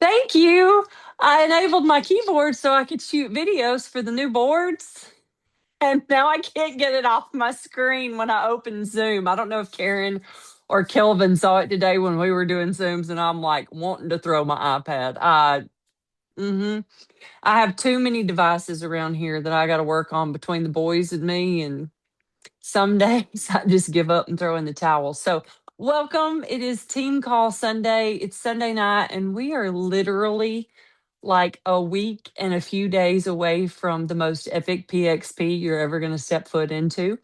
Thank you. I enabled my keyboard so I could shoot videos for the new boards. And now I can't get it off my screen when I open Zoom. I don't know if Karen or Kelvin saw it today when we were doing Zooms, and I'm like wanting to throw my iPad. Hmm I have too many devices around here that I got to work on between the boys and me. And some days I just give up and throw in the towel. So, welcome. It is Team Call Sunday. It's Sunday night, and we are literally like a week and a few days away from the most epic PXP you're ever going to step foot into.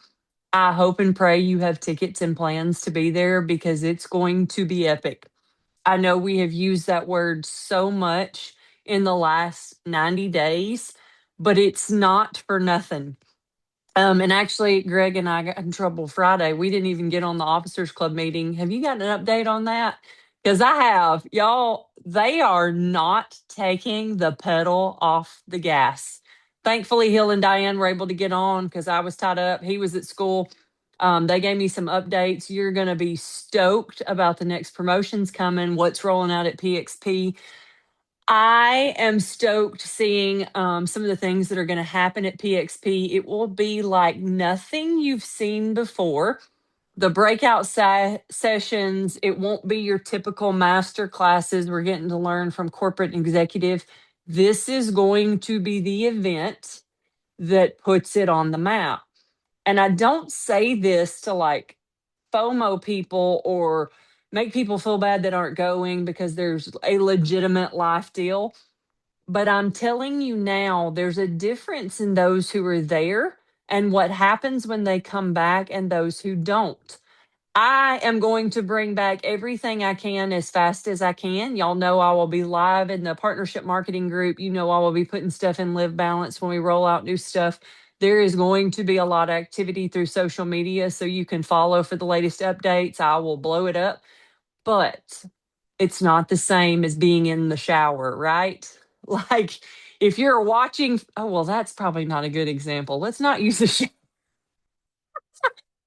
I hope and pray you have tickets and plans to be there because it's going to be epic. I know we have used that word so much in the last 90 days, but it's not for nothing. And actually, Greg and I got in trouble Friday. We didn't even get on the officers club meeting. Have you got an update on that? Because I have. Y'all, they are not taking the pedal off the gas. Thankfully, Hill and Diane were able to get on because I was tied up. He was at school. They gave me some updates. You're going to be stoked about the next promotions coming, what's rolling out at PXP. I am stoked seeing some of the things that are going to happen at PXP. It will be like nothing you've seen before. The breakout sessions, it won't be your typical master classes we're getting to learn from corporate and executive. This is going to be the event that puts it on the map. And I don't say this to like FOMO people or make people feel bad that aren't going because there's a legitimate life deal. But I'm telling you now, there's a difference in those who are there and what happens when they come back and those who don't. I am going to bring back everything I can as fast as I can. Y'all know I will be live in the partnership marketing group. You know I will be putting stuff in Live Balance when we roll out new stuff. There is going to be a lot of activity through social media, so you can follow for the latest updates. I will blow it up, but it's not the same as being in the shower, right? Like if you're watching, oh, well, that's probably not a good example. Let's not use the shower.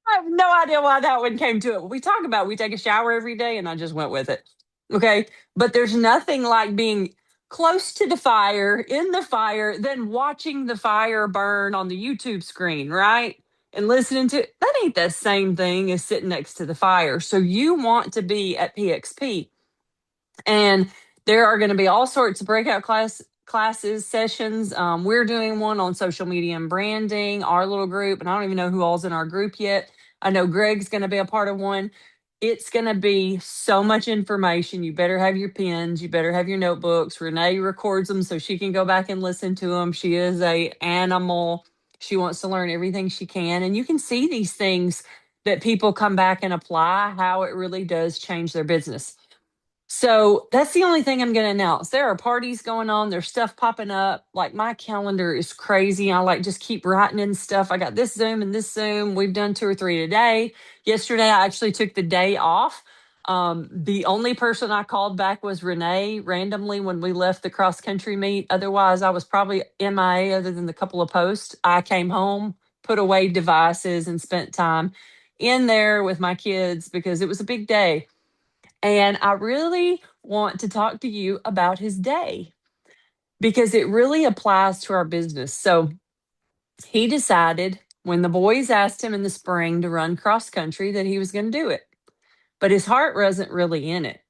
I have no idea why that one came to it. We talk about we take a shower every day, and I just went with it. Okay. But there's nothing like being close to the fire, in the fire, then watching the fire burn on the YouTube screen, right? And listening to that ain't the same thing as sitting next to the fire. So you want to be at PXP. And there are going to be all sorts of breakout classes sessions. We're doing one on social media and branding, our little group, and I don't even know who all's in our group yet. I know Greg's going to be a part of one. It's going to be so much information. You better have your pens. You better have your notebooks. Renee records them so she can go back and listen to them. She is a animal. She wants to learn everything she can, and you can see these things that people come back and apply how it really does change their business. So that's the only thing I'm going to announce. There are parties going on. There's stuff popping up. Like my calendar is crazy. I like just keep writing in stuff. I got this Zoom and this Zoom. We've done two or three today. Yesterday, I actually took the day off. The only person I called back was Renee randomly when we left the cross country meet. Otherwise, I was probably MIA other than the couple of posts. I came home, put away devices, and spent time in there with my kids because it was a big day. And I really want to talk to you about his day because it really applies to our business. So he decided when the boys asked him in the spring to run cross country that he was going to do it, but his heart wasn't really in it.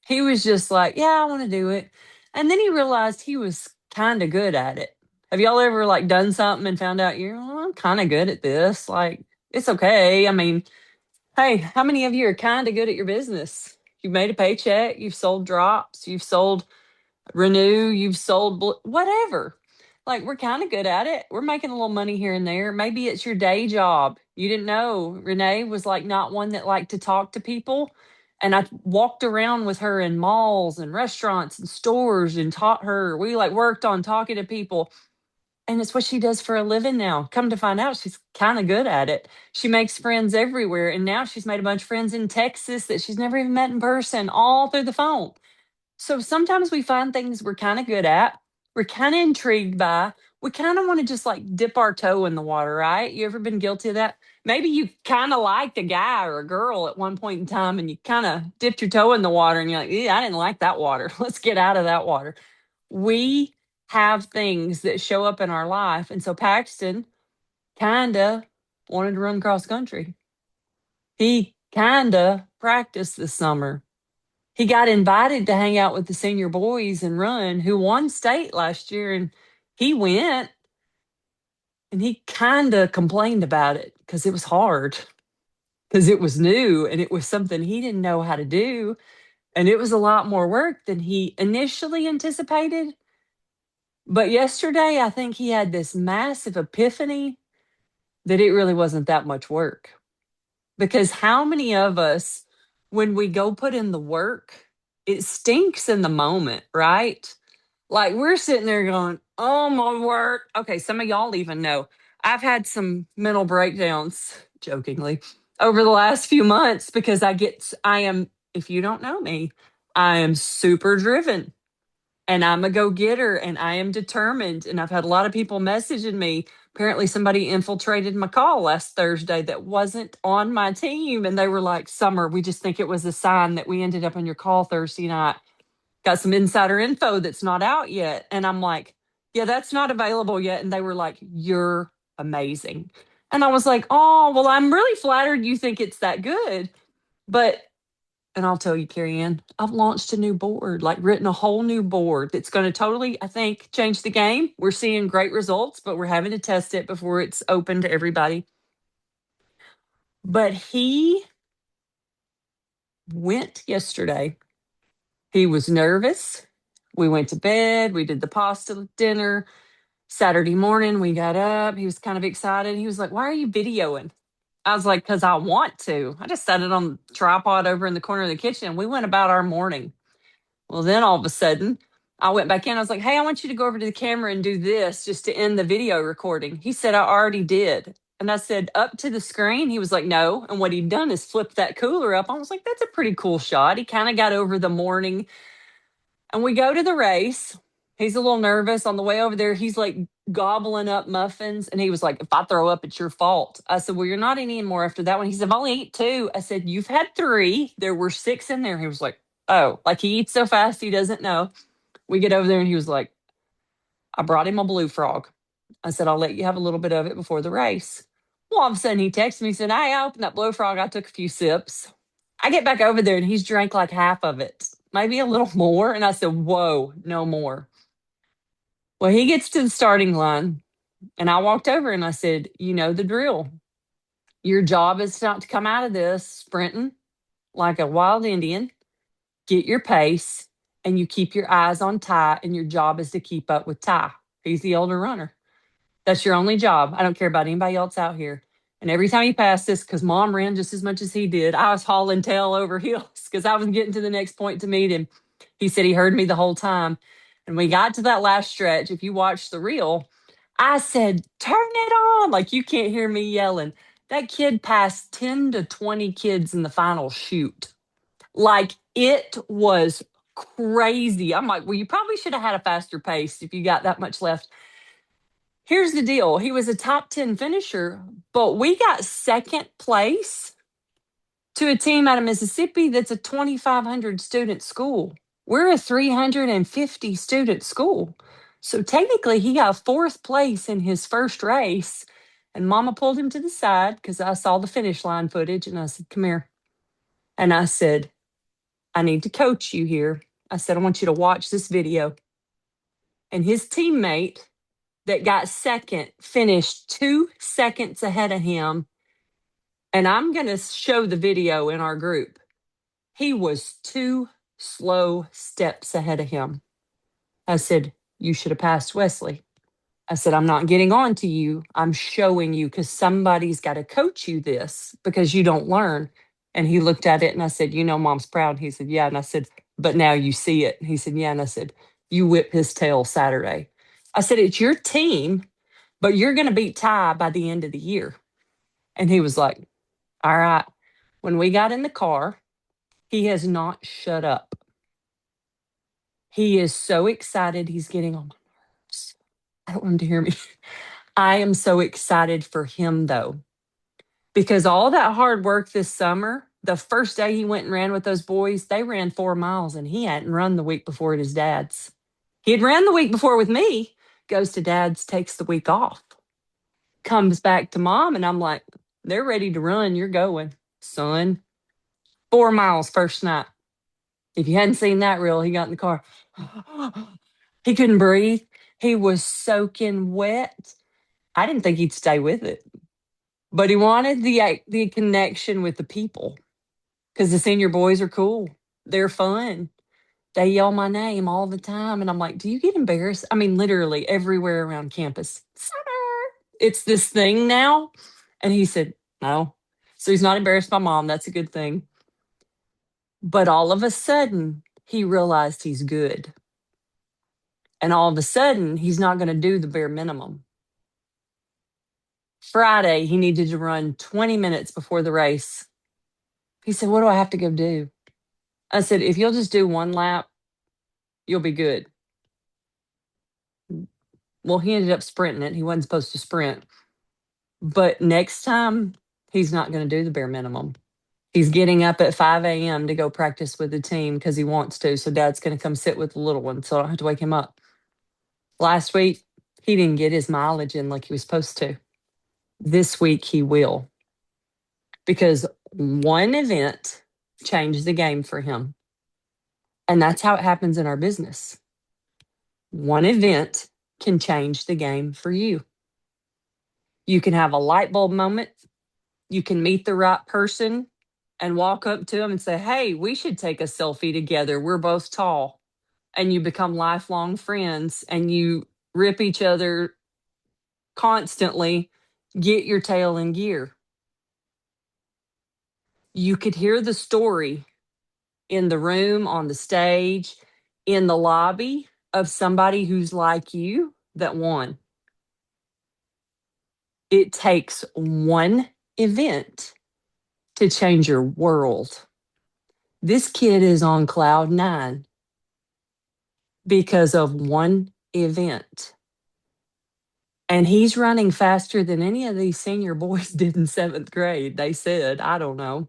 He was just like, yeah, I want to do it. And then he realized he was kind of good at it. Have y'all ever like done something and found out you're I'm kind of good at this? Like, it's okay. I mean, hey, how many of you are kind of good at your business? You've made a paycheck, you've sold drops, you've sold Renew, you've sold whatever. Like, we're kind of good at it. We're making a little money here and there. Maybe it's your day job. You didn't know Renee was like not one that liked to talk to people. And I walked around with her in malls and restaurants and stores and taught her. We like worked on talking to people, and it's what she does for a living now. Come to find out, she's kind of good at it. She makes friends everywhere. And now she's made a bunch of friends in Texas that she's never even met in person, all through the phone. So sometimes we find things we're kind of good at, we're kind of intrigued by. we kind of want to just like dip our toe in the water, right? You ever been guilty of that? Maybe you kind of liked a guy or a girl at one point in time and you kind of dipped your toe in the water and you're like, yeah, I didn't like that water. Let's get out of that water. We have things that show up in our life. And so Paxton kind of wanted to run cross country. He kind of practiced this summer. He got invited to hang out with the senior boys and run, who won state last year. And he went and he kind of complained about it because it was hard, because it was new and it was something he didn't know how to do. And it was a lot more work than he initially anticipated. But yesterday, I think he had this massive epiphany that it really wasn't that much work. Because how many of us, when we go put in the work, it stinks in the moment, right? Like we're sitting there going, oh my word. Okay, some of y'all even know I've had some mental breakdowns, jokingly, over the last few months because I am, if you don't know me, I am super driven and I'm a go getter and I am determined. And I've had a lot of people messaging me. Apparently, somebody infiltrated my call last Thursday that wasn't on my team. And they were like, Summer, we just think it was a sign that we ended up on your call Thursday night. Got some insider info that's not out yet. And I'm like, yeah, that's not available yet. And they were like, you're amazing. And I was like, oh, well, I'm really flattered you think it's that good. But and I'll tell you, Carrie Ann, I've launched a new board, like written a whole new board that's going to totally, I think, change the game. We're seeing great results, but we're having to test it before it's open to everybody. But he went yesterday. He was nervous. We went to bed. We did the pasta dinner. Saturday morning, we got up. He was kind of excited. He was like, why are you videoing? I was like, because I want to. I just set it on the tripod over in the corner of the kitchen. We went about our morning. Well, then all of a sudden, I went back in. I was like, hey, I want you to go over to the camera and do this just to end the video recording. He said, I already did. And I said, up to the screen? He was like, no. And what he'd done is flipped that cooler up. I was like, that's a pretty cool shot. He kind of got over the morning. And we go to the race. He's a little nervous on the way over there. He's like gobbling up muffins. And he was like, if I throw up, it's your fault. I said, well, you're not eating anymore after that one. He said, I've only ate two. I said, you've had three. There were six in there. He was like, oh, like he eats so fast he doesn't know. We get over there and he was like, I brought him a blue frog. I said, I'll let you have a little bit of it before the race. Well, all of a sudden he texts me, said, hey, I opened that blue frog. I took a few sips. I get back over there and he's drank like half of it, maybe a little more. And I said, whoa, no more. Well, he gets to the starting line and I walked over and I said, you know the drill. Your job is not to come out of this sprinting like a wild Indian. Get your pace and you keep your eyes on Ty, and your job is to keep up with Ty. He's the older runner. That's your only job. I don't care about anybody else out here. And every time he passed this, because mom ran just as much as he did, I was hauling tail over heels because I was getting to the next point to meet him. He said he heard me the whole time. And we got to that last stretch. If you watch the reel, I said, turn it on. Like you can't hear me yelling. That kid passed 10 to 20 kids in the final shoot. Like it was crazy. I'm like, well, you probably should have had a faster pace if you got that much left. Here's the deal. He was a top 10 finisher, but we got second place to a team out of Mississippi that's a 2,500 student school. We're a 350 student school. So technically, he got fourth place in his first race. And mama pulled him to the side because I saw the finish line footage and I said, come here. And I said, I need to coach you here. I said, I want you to watch this video. And his teammate that got second finished 2 seconds ahead of him. And I'm going to show the video in our group. He was 2 slow steps ahead of him. I said, you should have passed Wesley. I said, I'm not getting on to you. I'm showing you because somebody's got to coach you this because you don't learn. And he looked at it and I said, you know, mom's proud. He said, yeah. And I said, but now you see it. He said, yeah. And I said, you whip his tail Saturday. I said, it's your team, but you're going to beat Ty by the end of the year. And he was like, all right. When we got in the car, he has not shut up. He is so excited. He's getting on my nerves. I don't want him to hear me. I am so excited for him though, because all that hard work this summer, the first day he went and ran with those boys, they ran 4 miles and he hadn't run the week before at his dad's. He had ran the week before with me, goes to dad's, takes the week off, comes back to mom, and I'm like, they're ready to run. You're going, son. 4 miles first night. If you hadn't seen that reel, he got in the car. He couldn't breathe. He was soaking wet. I didn't think he'd stay with it, but he wanted the connection with the people because the senior boys are cool. They're fun. They yell my name all the time, and I'm like, "Do you get embarrassed?" I mean, literally everywhere around campus. Summer. It's this thing now, and he said no. So he's not embarrassed by mom. That's a good thing. But all of a sudden, he realized he's good. And all of a sudden, he's not going to do the bare minimum. Friday, he needed to run 20 minutes before the race. He said, "What do I have to go do?" I said, "If you'll just do one lap, you'll be good." Well, he ended up sprinting it. He wasn't supposed to sprint. But next time, he's not going to do the bare minimum. He's getting up at 5 a.m. to go practice with the team because he wants to. So dad's going to come sit with the little one. So I don't have to wake him up. Last week, he didn't get his mileage in like he was supposed to. This week, he will, because one event changed the game for him. And that's how it happens in our business. One event can change the game for you. You can have a light bulb moment. You can meet the right person and walk up to them and say, "Hey, we should take a selfie together. We're both tall." And you become lifelong friends and you rip each other constantly, get your tail in gear. You could hear the story in the room, on the stage, in the lobby of somebody who's like you that won. It takes one event to change your world. This kid is on cloud nine because of one event. And he's running faster than any of these senior boys did in seventh grade. They said, I don't know.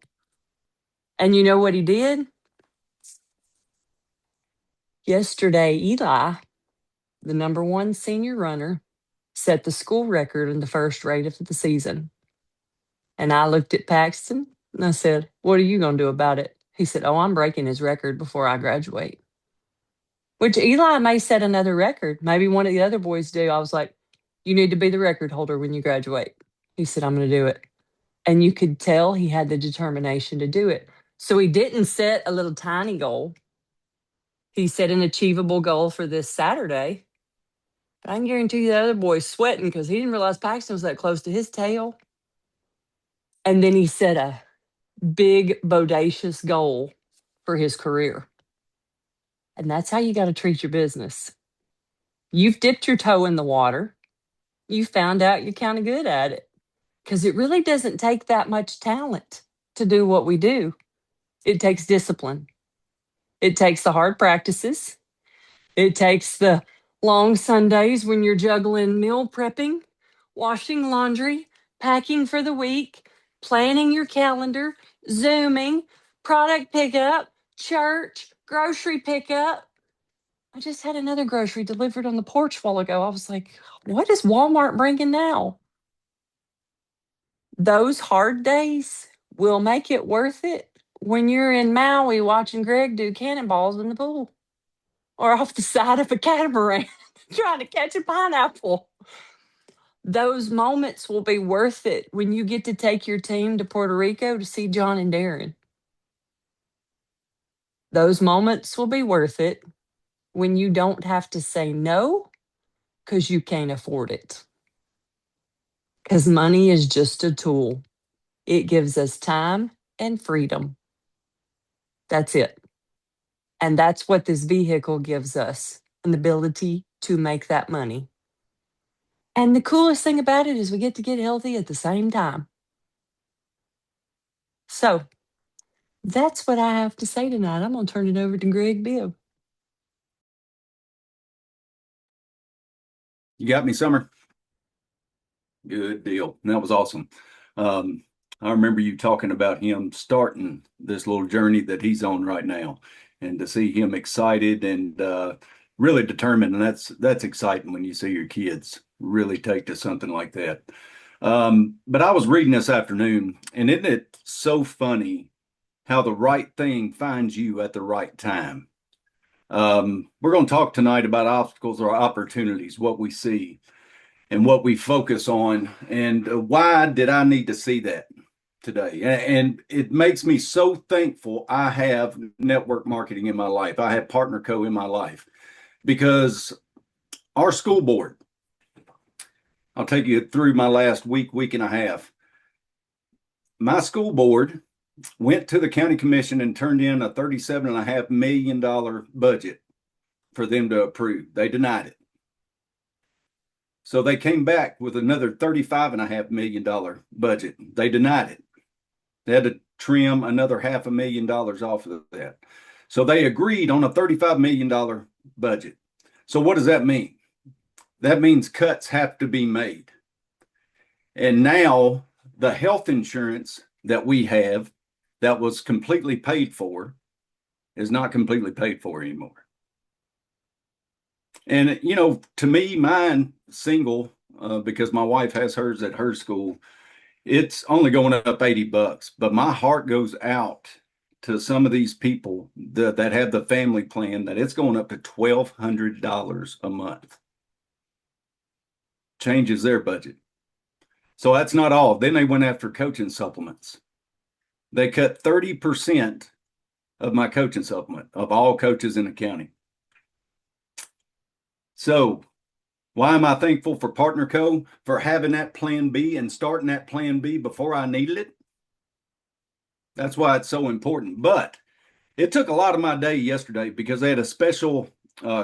And you know what he did? Yesterday, Eli, the number one senior runner, set the school record in the first rate of the season. And I looked at Paxton and I said, "What are you going to do about it?" He said, "Oh, I'm breaking his record before I graduate." Which Eli may set another record. Maybe one of the other boys do. I was like, "You need to be the record holder when you graduate." He said, "I'm going to do it." And you could tell he had the determination to do it. So he didn't set a little tiny goal. He set an achievable goal for this Saturday. But I can guarantee you the other boy's sweating because he didn't realize Paxton was that close to his tail. And then he set a big, bodacious goal for his career. And that's how you got to treat your business. You've dipped your toe in the water. You found out you're kind of good at it because it really doesn't take that much talent to do what we do. It takes discipline. It takes the hard practices. It takes the long Sundays when you're juggling meal prepping, washing laundry, packing for the week, planning your calendar, Zooming, product pickup, church, grocery pickup. I just had another grocery delivered on the porch a while ago. I was like, what is Walmart bringing now? Those hard days will make it worth it when you're in Maui watching Greg do cannonballs in the pool or off the side of a catamaran trying to catch a pineapple. Those moments will be worth it when you get to take your team to Puerto Rico to see John and Darren. Those moments will be worth it when you don't have to say no because you can't afford it. Because money is just a tool, it gives us time and freedom. That's it. And that's what this vehicle gives us, an ability to make that money. And the coolest thing about it is we get to get healthy at the same time. So that's what I have to say tonight. I'm going to turn it over to Greg Bibb. You got me, Summer? Good deal. That was awesome. I remember you talking about him starting this little journey that he's on right now, and to see him excited and really determined, and that's exciting when you see your kids really take to something like that. But I was reading this afternoon, and isn't it so funny how the right thing finds you at the right time? We're going to talk tonight about obstacles or opportunities, what we see and what we focus on. And why did I need to see that today? And it makes me so thankful I have network marketing in my life. I have Partner Co in my life because our school board, I'll take you through my last week and a half. My school board went to the county commission and turned in a $37.5 million budget for them to approve. They denied it. So they came back with another $35.5 million budget. They denied it. They had to trim another $500,000 off of that. So they agreed on a $35 million budget. So what does that mean? That means cuts have to be made. And now the health insurance that we have that was completely paid for is not completely paid for anymore. And, you know, to me, mine single, because my wife has hers at her school, it's only going up $80, but my heart goes out to some of these people that have the family plan that it's going up to $1,200 a month. Changes their budget. So that's not all. Then they went after coaching supplements. They cut 30% of my coaching supplement of all coaches in the county. So why am I thankful for Partner Co for having that plan B and starting that plan B before I needed it? That's why it's so important. But it took a lot of my day yesterday because they had a special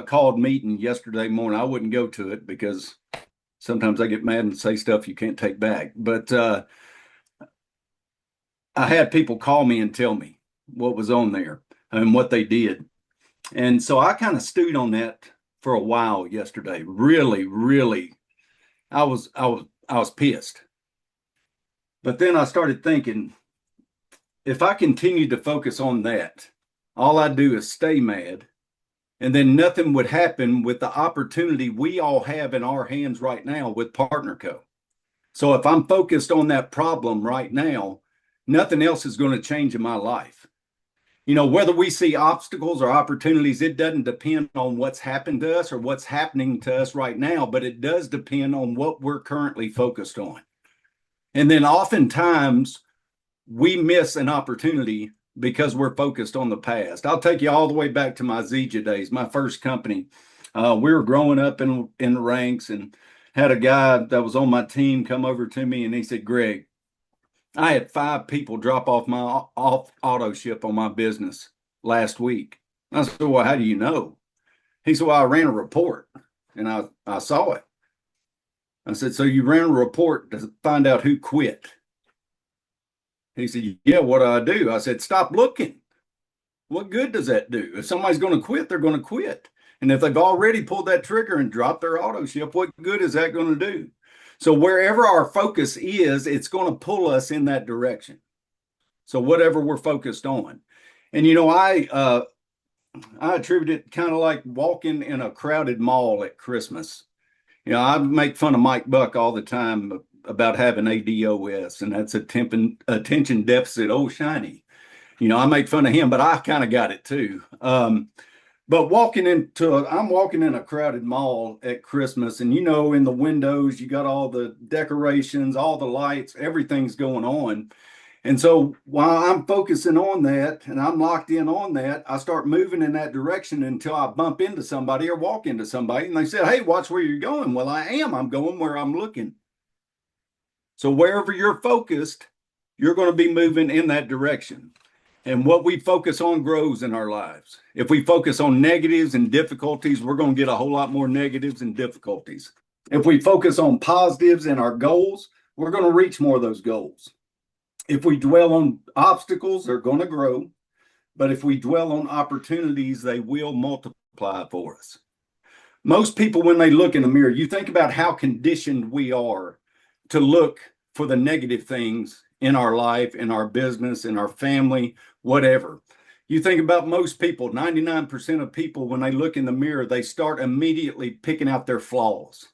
called meeting yesterday morning. I wouldn't go to it because sometimes I get mad and say stuff you can't take back. But I had people call me and tell me what was on there and what they did. And so I kind of stewed on that for a while yesterday. Really, I was pissed. But then I started thinking, if I continue to focus on that, all I do is stay mad, and then nothing would happen with the opportunity we all have in our hands right now with Partner Co. So if I'm focused on that problem right now, nothing else is going to change in my life. You know, whether we see obstacles or opportunities, it doesn't depend on what's happened to us or what's happening to us right now, but it does depend on what we're currently focused on. And then oftentimes we miss an opportunity because we're focused on the past. I'll take you all the way back to my Zija days, my first company. We were growing up in the ranks and had a guy that was on my team come over to me and he said, Greg, I had 5 people drop off my auto ship on my business last week. I said, well, how do you know? He said, well, I ran a report and I saw it. I said, so you ran a report to find out who quit? He said, yeah, what do I do? I said, stop looking. What good does that do? If somebody's going to quit, they're going to quit. And if they've already pulled that trigger and dropped their auto ship, what good is that going to do? So wherever our focus is, it's going to pull us in that direction. So whatever we're focused on. And, you know, I attribute it kind of like walking in a crowded mall at Christmas. You know, I make fun of Mike Buck all the time about having ADOS, and that's attention deficit, oh shiny. You know, I make fun of him, but I kind of got it too. But I'm walking in a crowded mall at Christmas, and you know, in the windows, you got all the decorations, all the lights, everything's going on. And so while I'm focusing on that and I'm locked in on that, I start moving in that direction until I bump into somebody or walk into somebody and they say, hey, watch where you're going. Well, I'm going where I'm looking. So wherever you're focused, you're going to be moving in that direction. And what we focus on grows in our lives. If we focus on negatives and difficulties, we're going to get a whole lot more negatives and difficulties. If we focus on positives and our goals, we're going to reach more of those goals. If we dwell on obstacles, they're going to grow. But if we dwell on opportunities, they will multiply for us. Most people, when they look in the mirror, you think about how conditioned we are to look for the negative things in our life, in our business, in our family, whatever. You think about most people, 99% of people, when they look in the mirror, they start immediately picking out their flaws,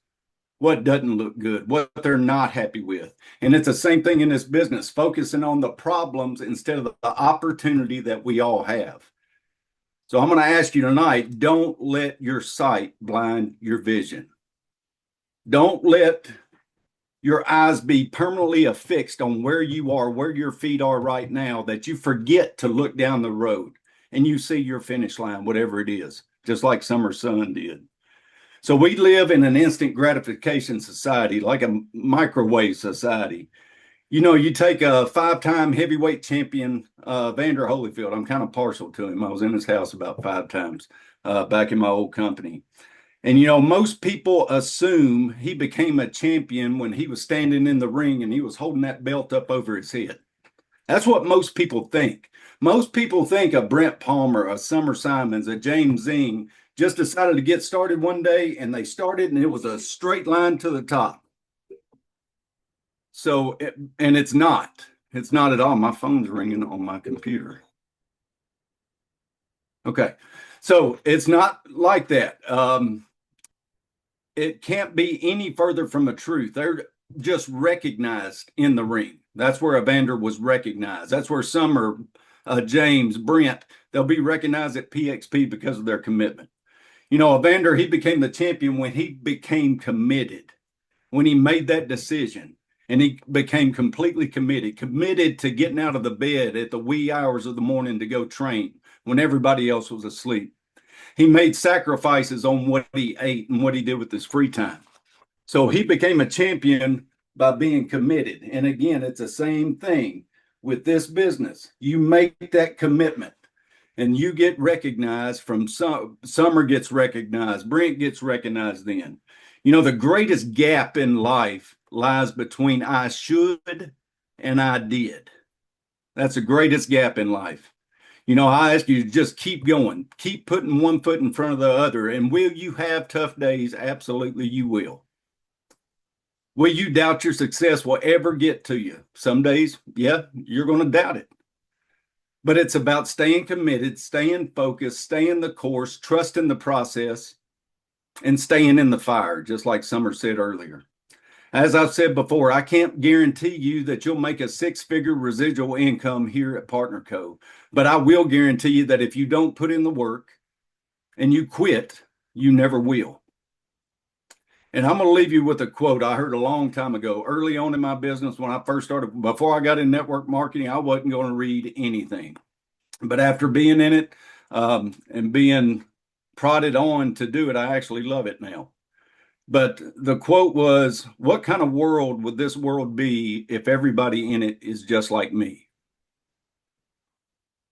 what doesn't look good, what they're not happy with. And it's the same thing in this business, focusing on the problems instead of the opportunity that we all have. So I'm going to ask you tonight, don't let your sight blind your vision. Don't let your eyes be permanently affixed on where you are, where your feet are right now, that you forget to look down the road and you see your finish line, whatever it is, just like Summer Sun did. So we live in an instant gratification society, like a microwave society. You take a 5-time heavyweight champion, Vander Holyfield. I'm kind of partial to him. I was in his house about 5 times back in my old company. And, most people assume he became a champion when he was standing in the ring and he was holding that belt up over his head. That's what most people think. Most people think a Brent Palmer, a Summer Simons, a James Zing just decided to get started one day, and they started and it was a straight line to the top. So, and it's not. It's not at all. My phone's ringing on my computer. Okay. So it's not like that. It can't be any further from the truth. They're just recognized in the ring. That's where Evander was recognized. That's where Summer, James, Brent, they'll be recognized at PXP because of their commitment. Evander, he became the champion when he became committed, when he made that decision. And he became completely committed to getting out of the bed at the wee hours of the morning to go train when everybody else was asleep. He made sacrifices on what he ate and what he did with his free time. So he became a champion by being committed. And again, it's the same thing with this business. You make that commitment and you get recognized from Summer gets recognized, Brent gets recognized then. The greatest gap in life lies between I should and I did. That's the greatest gap in life. I ask you to just keep going, keep putting one foot in front of the other. And will you have tough days? Absolutely, you will. Will you doubt your success will ever get to you? Some days, yeah, you're going to doubt it. But it's about staying committed, staying focused, staying the course, trusting the process, and staying in the fire, just like Summer said earlier. As I've said before, I can't guarantee you that you'll make a 6-figure residual income here at Partner Co. But I will guarantee you that if you don't put in the work and you quit, you never will. And I'm going to leave you with a quote I heard a long time ago. Early on in my business, when I first started, before I got in network marketing, I wasn't going to read anything. But after being in it and being prodded on to do it, I actually love it now. But the quote was, what kind of world would this world be if everybody in it is just like me?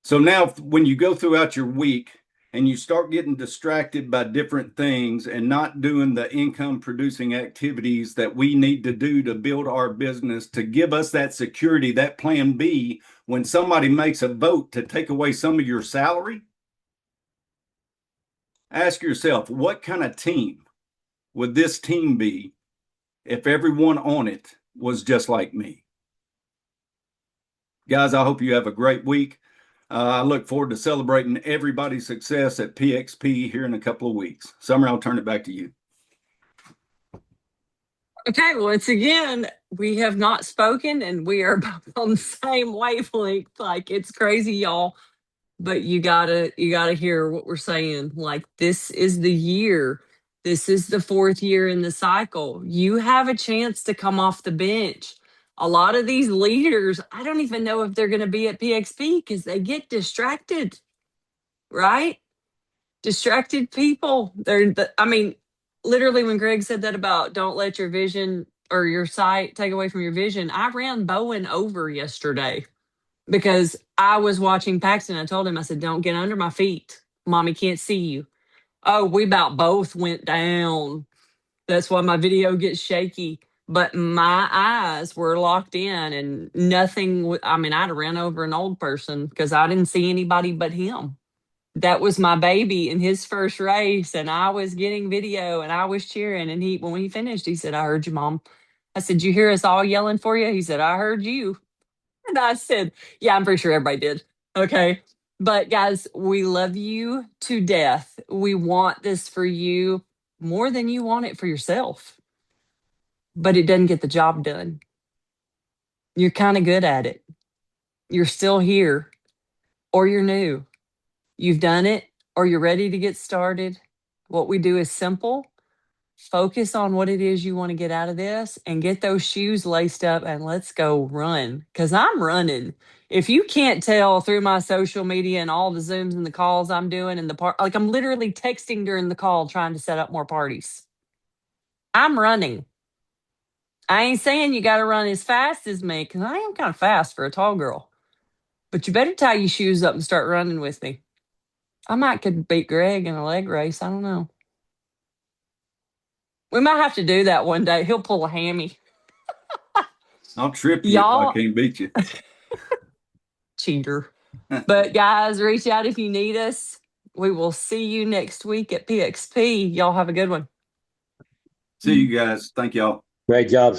So now when you go throughout your week and you start getting distracted by different things and not doing the income producing activities that we need to do to build our business, to give us that security, that plan B, when somebody makes a vote to take away some of your salary, ask yourself, what kind of team would this team be if everyone on it was just like me? Guys, I hope you have a great week. I look forward to celebrating everybody's success at PXP here in a couple of weeks. Summer, I'll turn it back to you. Okay, once again, we have not spoken and we are both on the same wavelength. Like, it's crazy, y'all. But you gotta hear what we're saying. Like, this is the year. This is the 4th year in the cycle. You have a chance to come off the bench. A lot of these leaders, I don't even know if they're going to be at PXP because they get distracted, right? Distracted people. I mean, literally, when Greg said that about don't let your vision or your sight take away from your vision, I ran Bowen over yesterday because I was watching Paxton. I told him, I said, don't get under my feet. Mommy can't see you. Oh, we about both went down. That's why my video gets shaky. But my eyes were locked in and nothing. I mean, I'd have ran over an old person because I didn't see anybody but him. That was my baby in his first race, and I was getting video and I was cheering. And when he finished, he said, "I heard you, Mom." I said, "You hear us all yelling for you?" He said, "I heard you." And I said, "Yeah, I'm pretty sure everybody did." Okay. But guys, we love you to death. We want this for you more than you want it for yourself, but it doesn't get the job done. You're kind of good at it. You're still here, or you're new. You've done it, or you're ready to get started. What we do is simple. Focus on what it is you want to get out of this and get those shoes laced up and let's go run. Because I'm running. If you can't tell through my social media and all the Zooms and the calls I'm doing and like I'm literally texting during the call trying to set up more parties. I'm running. I ain't saying you got to run as fast as me because I am kind of fast for a tall girl. But you better tie your shoes up and start running with me. I might could beat Greg in a leg race. I don't know. We might have to do that one day. He'll pull a hammy. I'll trip you if I Y'all, can't beat you. cheater. But guys, reach out if you need us. We will see you next week at PXP. Y'all have a good one. See you guys. Thank y'all. Great job,